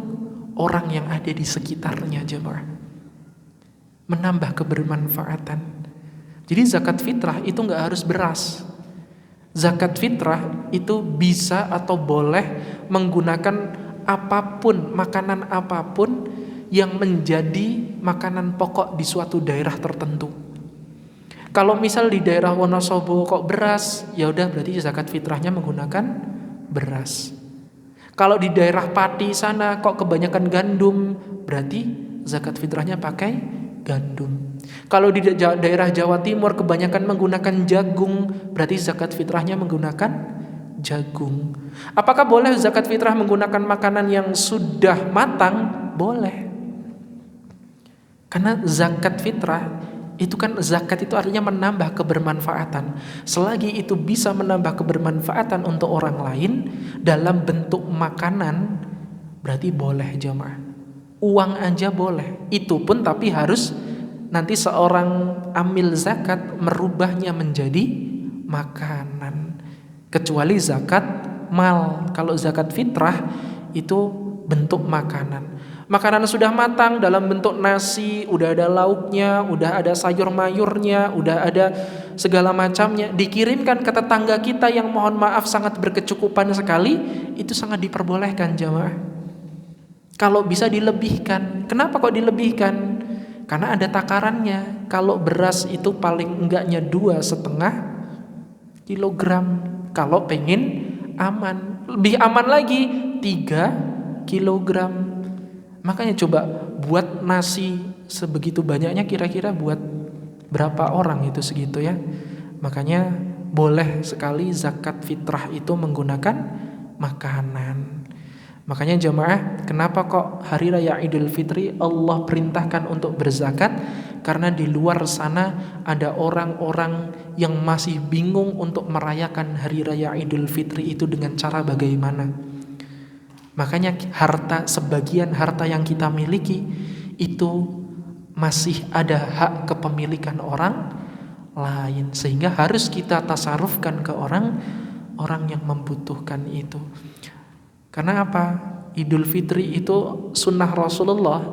orang yang ada di sekitarnya jemaah. Menambah kebermanfaatan. Jadi zakat fitrah itu nggak harus beras. Zakat fitrah itu bisa atau boleh menggunakan apapun, makanan apapun yang menjadi makanan pokok di suatu daerah tertentu. Kalau misal di daerah Wonosobo kok beras, ya udah berarti zakat fitrahnya menggunakan beras. Kalau di daerah Pati sana kok kebanyakan gandum, berarti zakat fitrahnya pakai gandum. Kalau di daerah Jawa Timur kebanyakan menggunakan jagung, berarti zakat fitrahnya menggunakan jagung. Apakah boleh zakat fitrah menggunakan makanan yang sudah matang? Boleh. Karena zakat fitrah itu kan, zakat itu artinya menambah kebermanfaatan. Selagi itu bisa menambah kebermanfaatan untuk orang lain dalam bentuk makanan, berarti boleh jemaah. Uang aja boleh. Itu pun tapi harus nanti seorang amil zakat merubahnya menjadi makanan. Kecuali zakat mal. Kalau zakat fitrah itu bentuk makanan. Makanan sudah matang dalam bentuk nasi, udah ada lauknya, udah ada sayur mayurnya, udah ada segala macamnya, dikirimkan ke tetangga kita yang mohon maaf sangat berkecukupan sekali, itu sangat diperbolehkan jamaah. Kalau bisa dilebihkan. Kenapa kok dilebihkan? Karena ada takarannya. Kalau beras itu paling enggaknya 2,5 kilogram. Kalau pengen aman, lebih aman lagi 3 kilogram. Makanya coba buat nasi sebegitu banyaknya, kira-kira buat berapa orang itu segitu ya. Makanya boleh sekali zakat fitrah itu menggunakan makanan. Makanya jemaah, kenapa kok hari raya Idul Fitri Allah perintahkan untuk berzakat? Karena di luar sana ada orang-orang yang masih bingung untuk merayakan hari raya Idul Fitri itu dengan cara bagaimana. Makanya sebagian harta yang kita miliki itu masih ada hak kepemilikan orang lain, sehingga harus kita tasarufkan ke orang yang membutuhkan itu. Karena apa? Idul Fitri itu sunnah Rasulullah.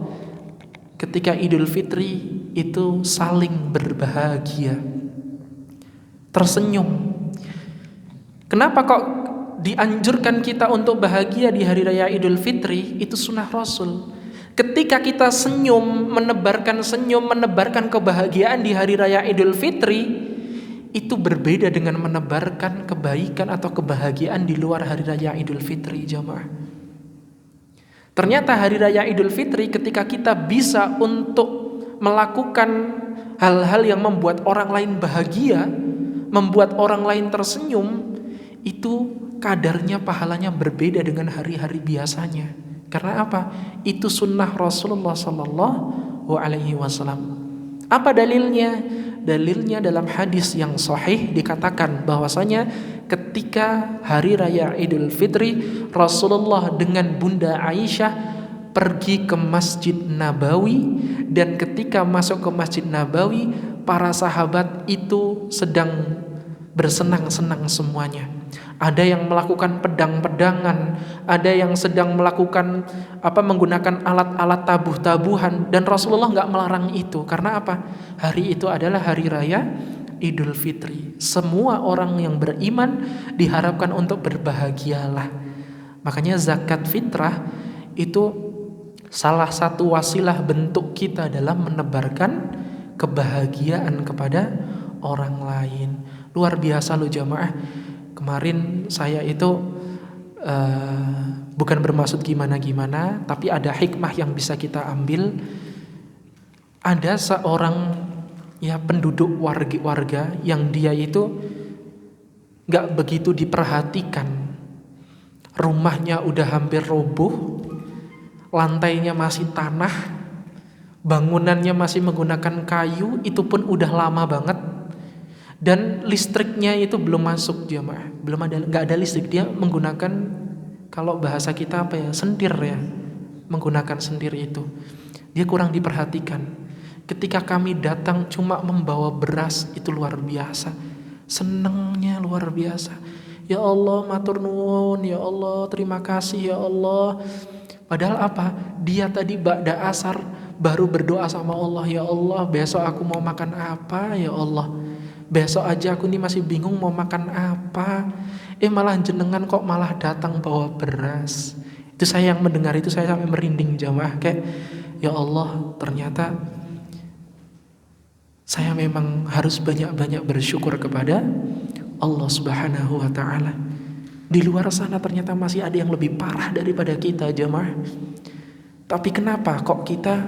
Ketika Idul Fitri itu saling berbahagia, tersenyum. Kenapa kok dianjurkan kita untuk bahagia di hari raya Idul Fitri? Itu sunnah Rasul. Ketika kita senyum, menebarkan kebahagiaan di hari raya Idul Fitri, itu berbeda dengan menebarkan kebaikan atau kebahagiaan di luar hari raya Idul Fitri jamaah. Ternyata hari raya Idul Fitri ketika kita bisa untuk melakukan hal-hal yang membuat orang lain bahagia, membuat orang lain tersenyum, itu kadarnya pahalanya berbeda dengan hari-hari biasanya. Karena apa? Itu sunnah Rasulullah sallallahu alaihi wasallam. Apa dalilnya? Dalilnya dalam hadis yang sahih dikatakan bahwasanya ketika hari raya Idul Fitri, Rasulullah dengan Bunda Aisyah pergi ke Masjid Nabawi, dan ketika masuk ke Masjid Nabawi, para sahabat itu sedang bersenang-senang semuanya. Ada yang melakukan pedang-pedangan, ada yang sedang melakukan menggunakan alat-alat tabuh-tabuhan, dan Rasulullah nggak melarang itu. Karena apa? Hari itu adalah hari raya Idul Fitri. Semua orang yang beriman diharapkan untuk berbahagialah. Makanya zakat fitrah itu salah satu wasilah bentuk kita dalam menebarkan kebahagiaan kepada orang lain. Luar biasa loh jamaah. Kemarin saya itu bukan bermaksud gimana-gimana, tapi ada hikmah yang bisa kita ambil. Ada seorang penduduk warga yang dia itu gak begitu diperhatikan. Rumahnya udah hampir roboh, lantainya masih tanah, bangunannya masih menggunakan kayu, itu pun udah lama banget. Dan listriknya itu belum masuk jemaah, nggak ada listrik. Dia menggunakan, kalau bahasa kita sentir ya, menggunakan sentir itu. Dia kurang diperhatikan. Ketika kami datang cuma membawa beras, itu luar biasa, senengnya luar biasa. Ya Allah matur nuwun, ya Allah terima kasih ya Allah. Padahal apa? Dia tadi ba'da asar baru berdoa sama Allah, ya Allah besok aku mau makan apa ya Allah. Besok aja aku nih masih bingung mau makan apa. Malah jenengan kok malah datang bawa beras. Itu saya yang mendengar itu saya sampai merinding jamaah. Kayak ya Allah, ternyata saya memang harus banyak-banyak bersyukur kepada Allah Subhanahu wa ta'ala. Di luar sana ternyata masih ada yang lebih parah daripada kita jamaah. Tapi kenapa kok kita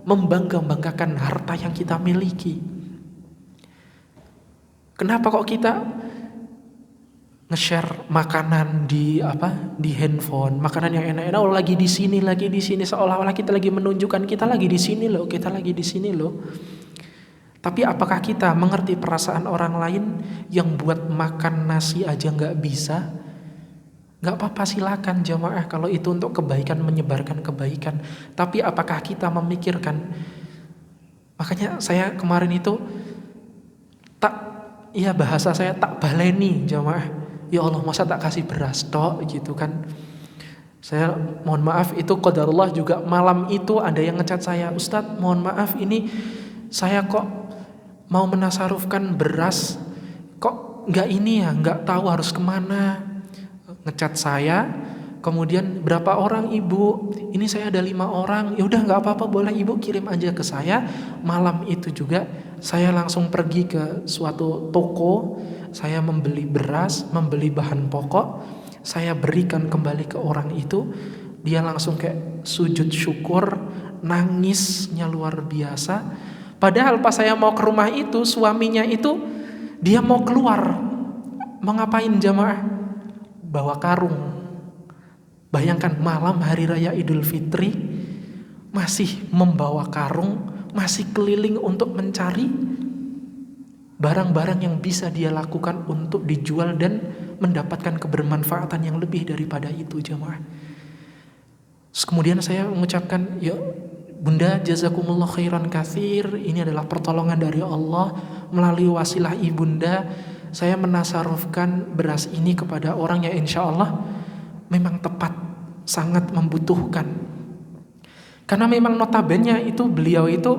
membangga-banggakan harta yang kita miliki? Kenapa kok kita nge-share makanan di handphone, makanan yang enak-enak, lagi di sini, seolah-olah kita lagi menunjukkan kita lagi di sini loh. Tapi apakah kita mengerti perasaan orang lain yang buat makan nasi aja nggak bisa? Nggak apa-apa, silakan jamaah kalau itu untuk kebaikan, menyebarkan kebaikan. Tapi apakah kita memikirkan? Makanya saya kemarin itu bahasa saya tak baleni jamaah. Ya Allah, masa tak kasih beras tok gitu kan. Saya mohon maaf, itu qadarullah juga. Malam itu ada yang ngecat saya, Ustadz mohon maaf ini saya kok mau menasarufkan beras, kok nggak tahu harus kemana. Ngecat saya, kemudian berapa orang ibu? Ini saya ada 5 orang. Ya udah nggak apa-apa, boleh ibu kirim aja ke saya. Malam itu juga saya langsung pergi ke suatu toko, saya membeli beras, membeli bahan pokok, saya berikan kembali ke orang itu. Dia langsung kayak sujud syukur, nangisnya luar biasa. Padahal pas saya mau ke rumah itu, suaminya itu dia mau keluar. Mau ngapain jamaah? Bawa karung. Bayangkan malam hari raya Idul Fitri masih membawa karung, masih keliling untuk mencari barang-barang yang bisa dia lakukan untuk dijual dan mendapatkan kebermanfaatan yang lebih daripada itu jamaah. Terus kemudian saya mengucapkan, ya Bunda jazakumullah khairan katsir, ini adalah pertolongan dari Allah melalui wasilah ibunda. Saya menasarufkan beras ini kepada orang yang insya Allah memang tepat, sangat membutuhkan. Karena memang notabene itu beliau itu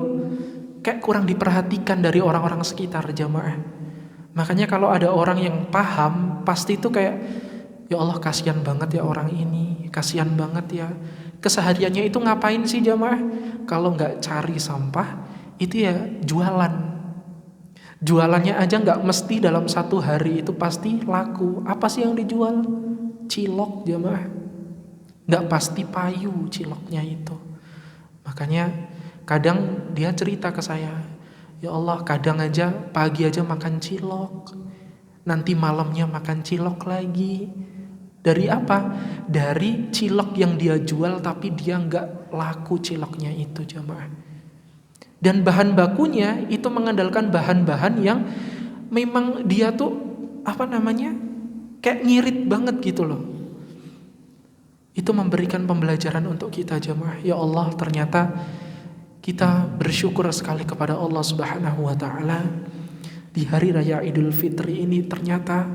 kayak kurang diperhatikan dari orang-orang sekitar jamaah. Makanya kalau ada orang yang paham, pasti itu kayak, ya Allah kasihan banget ya orang ini, kasihan banget ya. Kesehariannya itu ngapain sih jamaah? Kalau nggak cari sampah, itu ya jualan. Jualannya aja nggak mesti dalam 1 hari itu pasti laku. Apa sih yang dijual? Cilok jamaah. Nggak pasti payu ciloknya itu. Makanya kadang dia cerita ke saya, ya Allah kadang aja pagi aja makan cilok, nanti malamnya makan cilok lagi. Dari apa? Dari cilok yang dia jual tapi dia nggak laku ciloknya itu jamaah. Dan bahan bakunya itu mengandalkan bahan-bahan yang memang dia tuh kayak ngirit banget gitu loh. Itu memberikan pembelajaran untuk kita jamaah. Ya Allah, ternyata kita bersyukur sekali kepada Allah Subhanahu wa ta'ala. Di hari raya Idul Fitri ini ternyata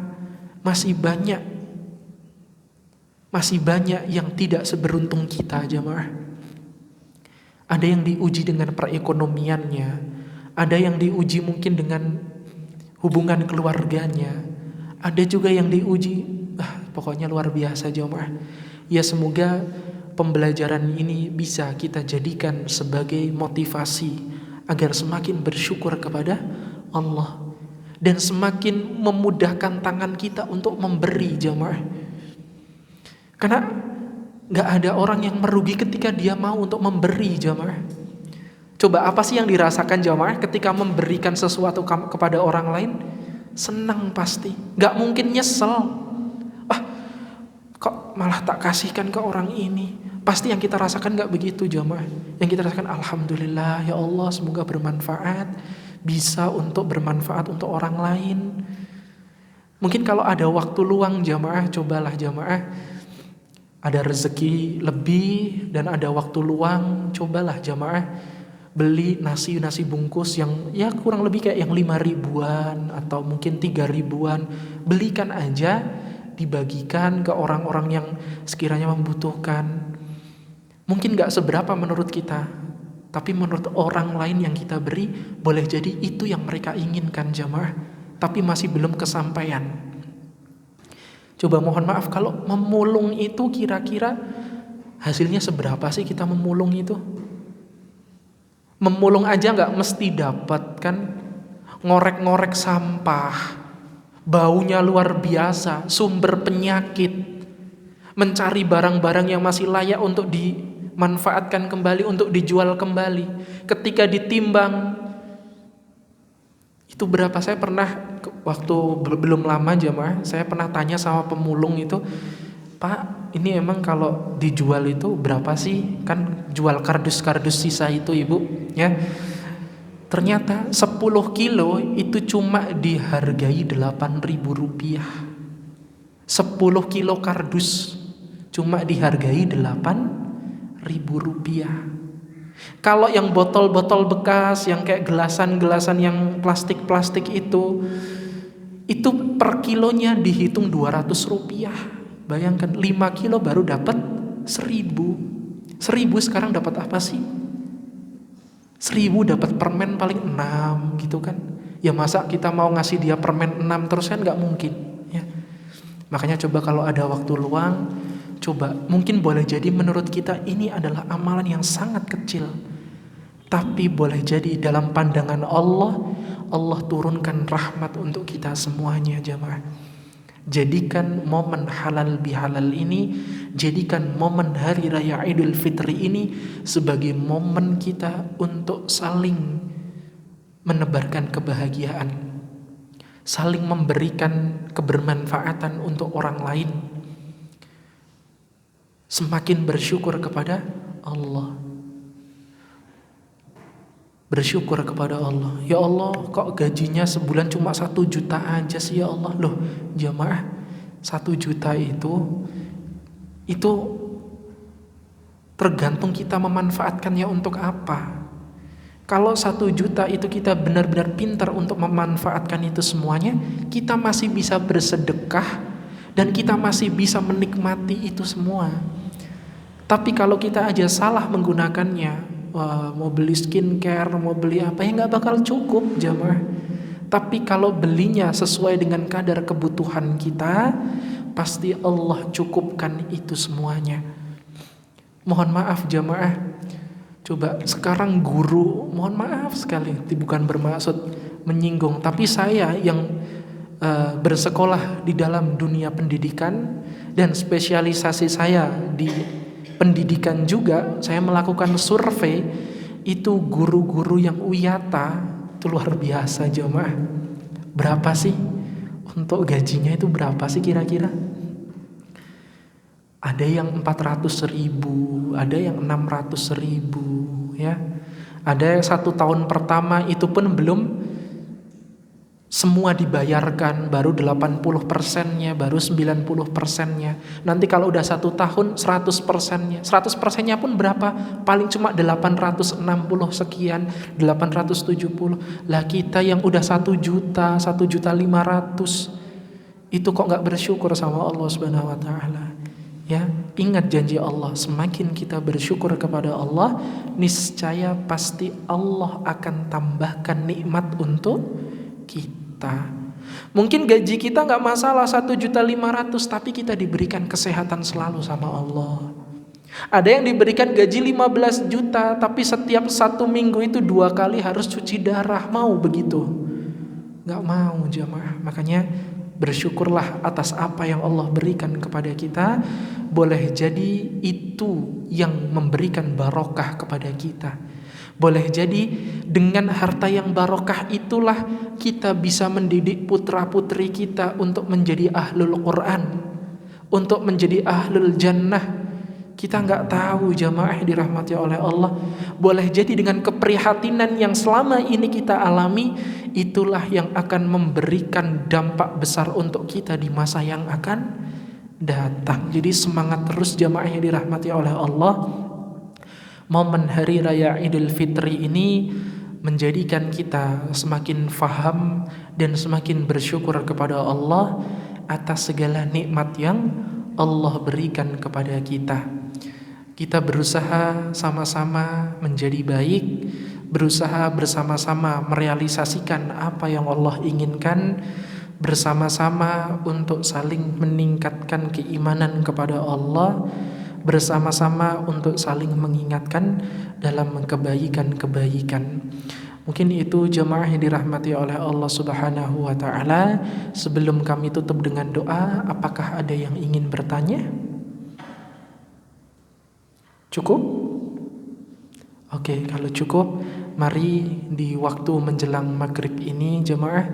masih banyak Masih banyak yang tidak seberuntung kita, jamaah. Ada yang diuji dengan perekonomiannya, ada yang diuji mungkin dengan hubungan keluarganya, ada juga yang diuji, pokoknya luar biasa jamaah. Ya semoga pembelajaran ini bisa kita jadikan sebagai motivasi agar semakin bersyukur kepada Allah dan semakin memudahkan tangan kita untuk memberi jamaah. Karena gak ada orang yang merugi ketika dia mau untuk memberi jamaah. Coba apa sih yang dirasakan jamaah ketika memberikan sesuatu kepada orang lain? Senang pasti, gak mungkin nyesel. Kok malah tak kasihkan ke orang ini? Pasti yang kita rasakan gak begitu jamaah. Yang kita rasakan alhamdulillah ya Allah, semoga bermanfaat, bisa untuk bermanfaat untuk orang lain. Mungkin kalau ada waktu luang jamaah, cobalah jamaah, ada rezeki lebih dan ada waktu luang, cobalah jamaah beli nasi bungkus yang ya kurang lebih kayak yang 5 ribuan atau mungkin 3 ribuan. Belikan aja, dibagikan ke orang-orang yang sekiranya membutuhkan. Mungkin gak seberapa menurut kita, tapi menurut orang lain yang kita beri, boleh jadi itu yang mereka inginkan jamaah, tapi masih belum kesampaian. Coba mohon maaf, kalau memulung itu kira-kira hasilnya seberapa sih kita memulung itu? Memulung aja gak mesti dapat kan. Ngorek-ngorek sampah, baunya luar biasa, sumber penyakit. Mencari barang-barang yang masih layak untuk dimanfaatkan kembali, untuk dijual kembali. Ketika ditimbang, itu berapa? Saya pernah waktu belum lama jamaah, saya pernah tanya sama pemulung itu, Pak, ini emang kalau dijual itu berapa sih? Kan jual kardus-kardus sisa itu ibu, ya. Ternyata 10 kilo itu cuma dihargai 8.000 rupiah. 10 kilo kardus cuma dihargai 8.000 rupiah. Kalau yang botol-botol bekas, yang kayak gelasan-gelasan yang plastik-plastik itu per kilonya dihitung 200 rupiah. Bayangkan 5 kilo baru dapat 1.000. 1.000 sekarang dapat apa sih? 1.000 dapat permen paling 6 gitu kan. Ya masa kita mau ngasih dia permen 6 terus kan gak mungkin ya. Makanya coba kalau ada waktu luang, coba, mungkin boleh jadi menurut kita ini adalah amalan yang sangat kecil, tapi boleh jadi dalam pandangan Allah, Allah turunkan rahmat untuk kita semuanya jamaah. Jadikan momen halal bihalal ini, jadikan momen hari raya Idul Fitri ini sebagai momen kita untuk saling menebarkan kebahagiaan, saling memberikan kebermanfaatan untuk orang lain, semakin bersyukur kepada Allah. Bersyukur kepada Allah. Ya Allah, kok gajinya sebulan cuma 1 juta aja sih ya Allah. Loh jamaah, 1 juta itu tergantung kita memanfaatkannya untuk apa. Kalau 1 juta itu kita benar-benar pintar untuk memanfaatkan itu semuanya, kita masih bisa bersedekah dan kita masih bisa menikmati itu semua. Tapi kalau kita aja salah menggunakannya, mau beli skincare, mau beli apa, ya gak bakal cukup jamaah. Tapi kalau belinya sesuai dengan kadar kebutuhan kita, pasti Allah cukupkan itu semuanya. Mohon maaf jamaah, coba sekarang guru, mohon maaf sekali, bukan bermaksud menyinggung, tapi saya yang bersekolah di dalam dunia pendidikan dan spesialisasi saya di pendidikan juga, saya melakukan survei, itu guru-guru yang uyata itu luar biasa jamaah. Berapa sih untuk gajinya itu, berapa sih kira-kira? Ada yang 400.000, ada yang 600.000 ya. Ada yang 1 tahun pertama itu pun belum semua dibayarkan, baru 80%-nya, baru 90%-nya. Nanti kalau udah 1 tahun 100%-nya. 100%-nya pun berapa? Paling cuma 860 sekian, 870. Lah kita yang udah 1 juta, 1.500.000, itu kok gak bersyukur sama Allah Subhanahu wa taala. Ya, ingat janji Allah, semakin kita bersyukur kepada Allah, niscaya pasti Allah akan tambahkan nikmat untuk kita. Mungkin gaji kita nggak masalah 1.500.000, tapi kita diberikan kesehatan selalu sama Allah. Ada yang diberikan gaji 15 juta, tapi setiap 1 minggu itu 2 kali harus cuci darah. Mau begitu? Nggak mau jemaah. Makanya bersyukurlah atas apa yang Allah berikan kepada kita. Boleh jadi itu yang memberikan barokah kepada kita. Boleh jadi dengan harta yang barokah itulah kita bisa mendidik putra-putri kita untuk menjadi ahlul Quran, untuk menjadi ahlul jannah. Kita nggak tahu jamaah dirahmati oleh Allah. Boleh jadi dengan keprihatinan yang selama ini kita alami, itulah yang akan memberikan dampak besar untuk kita di masa yang akan datang. Jadi semangat terus jamaah yang dirahmati oleh Allah. Momen Hari Raya Idul Fitri ini menjadikan kita semakin faham dan semakin bersyukur kepada Allah atas segala nikmat yang Allah berikan kepada kita. Kita berusaha sama-sama menjadi baik, berusaha bersama-sama merealisasikan apa yang Allah inginkan, bersama-sama untuk saling meningkatkan keimanan kepada Allah, bersama-sama untuk saling mengingatkan dalam kebaikan-kebaikan. Mungkin itu jemaah yang dirahmati oleh Allah Subhanahu wa taala. Sebelum kami tutup dengan doa, apakah ada yang ingin bertanya? Cukup? Oke, kalau cukup, mari di waktu menjelang maghrib ini jemaah,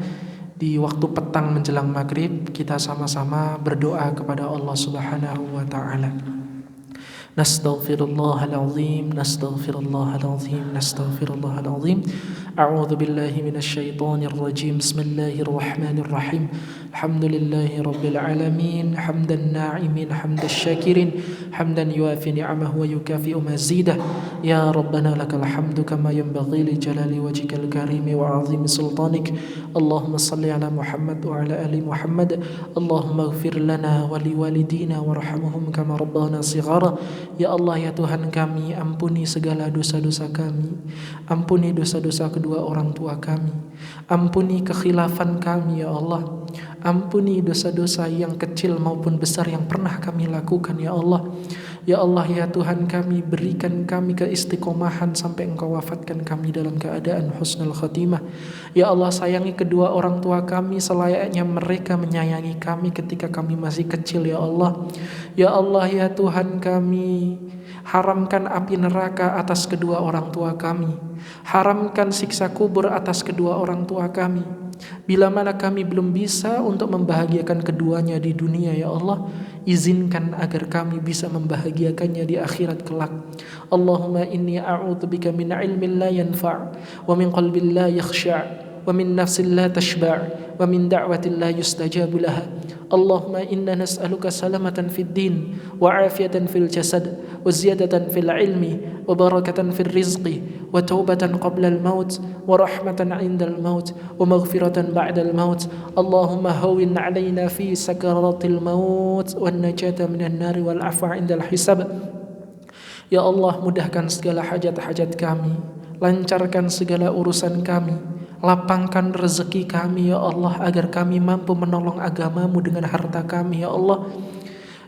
di waktu petang menjelang maghrib, kita sama-sama berdoa kepada Allah Subhanahu wa taala. Nastaghfirullahalazim, nastaghfirullahalazim, nastaghfirullahalazim. A'udzu billahi minasyaitonir rajim. Bismillahirrahmanirrahim. Alhamdulillahi rabbil alamin, hamdan na'imin, hamdash syakirin, hamdan yuafi ni'amahu wa yukafi'u mazidah. Ya rabbana lakal hamdu kama yanbaghi li jalali wajhikal karim wa 'azimi sultanik. Allahumma shalli ala Muhammad wa ala ali Muhammad. Allahumma ighfir lana wa liwalidina warhamhum kama rabbana shighara. Ya Allah, ya Tuhan kami, ampuni segala dosa-dosa kami, ampuni dosa-dosa kedua orang tua kami, ampuni kekhilafan kami ya Allah, ampuni dosa-dosa yang kecil maupun besar yang pernah kami lakukan ya Allah. Ya Allah, ya Tuhan kami, berikan kami keistiqomahan sampai Engkau wafatkan kami dalam keadaan husnul khatimah. Ya Allah, sayangi kedua orang tua kami selayaknya mereka menyayangi kami ketika kami masih kecil ya Allah. Ya Allah, ya Tuhan kami, haramkan api neraka atas kedua orang tua kami, haramkan siksa kubur atas kedua orang tua kami. Bila mana kami belum bisa untuk membahagiakan keduanya di dunia ya Allah, izinkan agar kami bisa membahagiakannya di akhirat kelak. Allahumma inni a'udzubika min ilmin la yanfa' wa min qalbin la yakhsha' wa min nafsin la tashba' wa min da'watin la yustajabu laha. Allahumma inna nas'aluka salamatan fid din wa afiyatan fil jasad wa ziyadatan fil ilmi wa barakatan fil rizqi wa taubatan qabla al maut wa rahmatan 'inda al maut wa maghfiratan ba'da al maut. Allahumma hawwin 'alaina fi sakaratil maut wan najata minan nar wal 'afwa 'inda al hisab. Ya Allah, mudahkan segala hajat-hajat kami, lancarkan segala urusan kami, lapangkan rezeki kami ya Allah, agar kami mampu menolong agamamu dengan harta kami ya Allah.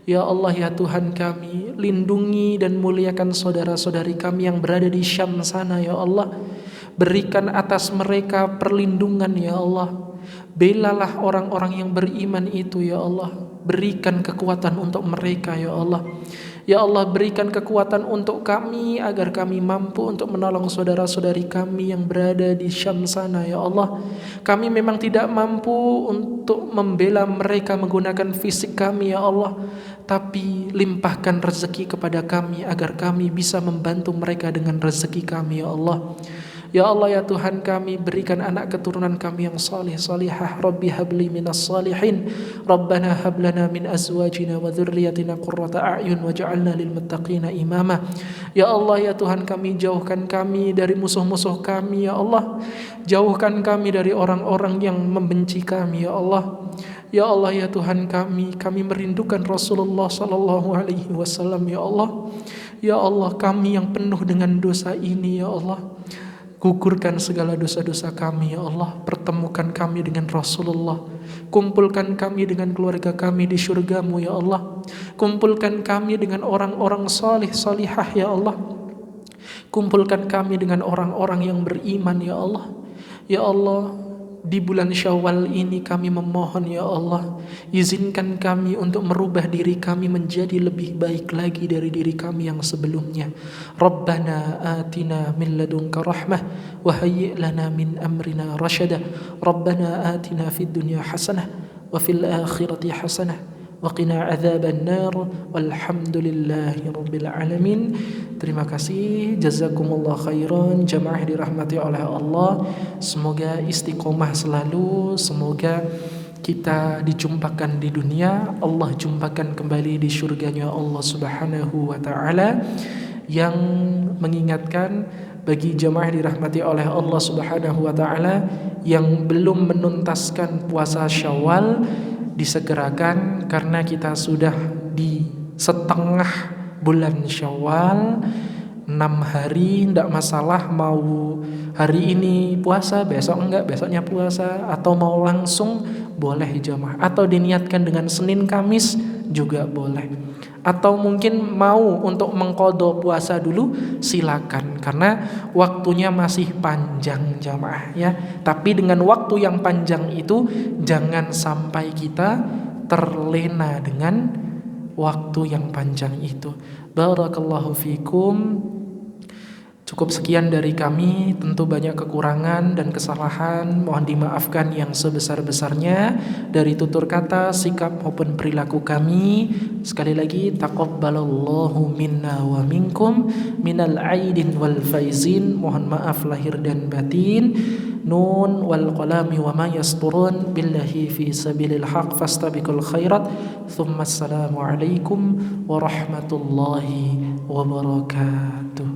Ya Allah, ya Tuhan kami, lindungi dan muliakan saudara-saudari kami yang berada di Syam sana ya Allah. Berikan atas mereka perlindungan ya Allah. Belalah orang-orang yang beriman itu ya Allah. Berikan kekuatan untuk mereka ya Allah. Ya Allah, berikan kekuatan untuk kami agar kami mampu untuk menolong saudara-saudari kami yang berada di Syam sana ya Allah. Kami memang tidak mampu untuk membela mereka menggunakan fisik kami ya Allah, tapi limpahkan rezeki kepada kami agar kami bisa membantu mereka dengan rezeki kami ya Allah. Ya Allah, ya Tuhan kami, berikan anak keturunan kami yang salih salihah. Rabbi habli minas salihin. Rabbana hablana min azwajina wa dhurriyyatina qurrata a'yun waj'alna lil muttaqina imama. Ya Allah, ya Tuhan kami, jauhkan kami dari musuh-musuh kami ya Allah. Jauhkan kami dari orang-orang yang membenci kami ya Allah. Ya Allah ya Tuhan kami merindukan Rasulullah sallallahu alaihi wasallam ya Allah. Ya Allah, kami yang penuh dengan dosa ini ya Allah, gugurkan segala dosa-dosa kami ya Allah. Pertemukan kami dengan Rasulullah. Kumpulkan kami dengan keluarga kami di syurga-Mu ya Allah. Kumpulkan kami dengan orang-orang salih salihah ya Allah. Kumpulkan kami dengan orang-orang yang beriman ya Allah. Ya Allah, di bulan Syawal ini kami memohon ya Allah, izinkan kami untuk merubah diri kami menjadi lebih baik lagi dari diri kami yang sebelumnya. Rabbana atina min ladunka rahmah wa hayyi' lana min amrina rasyada. Rabbana atina fid dunya hasanah wa fil akhirati hasanah wa qina adzaban nar walhamdulillahi rabbil alamin. Terima kasih, jazakumullah khairan, jamaah dirahmati oleh Allah. Semoga istiqomah selalu, semoga kita dijumpakan di dunia, Allah jumpakan kembali di surganya Allah Subhanahu wa taala. Yang mengingatkan bagi jamaah dirahmati oleh Allah Subhanahu wa taala yang belum menuntaskan puasa Syawal, disegerakan karena kita sudah di setengah bulan Syawal. 6 hari tidak masalah, mau hari ini puasa, besok enggak, besoknya puasa, atau mau langsung boleh jamaah, atau diniatkan dengan Senin Kamis juga boleh, atau mungkin mau untuk mengqadha puasa dulu silakan, karena waktunya masih panjang jamaah ya. Tapi dengan waktu yang panjang itu jangan sampai kita terlena dengan waktu yang panjang itu. Barakallahu fikum. Cukup sekian dari kami, tentu banyak kekurangan dan kesalahan, mohon dimaafkan yang sebesar-besarnya dari tutur kata, sikap maupun perilaku kami. Sekali lagi, taqabbalallahu minna wa minkum minal aidin wal faizin. Mohon maaf lahir dan batin. Nun wal qalami wa ma yasturun, billahi fi sabilil haq fastabiqul khairat. Thumma assalamu alaikum warahmatullahi wabarakatuh.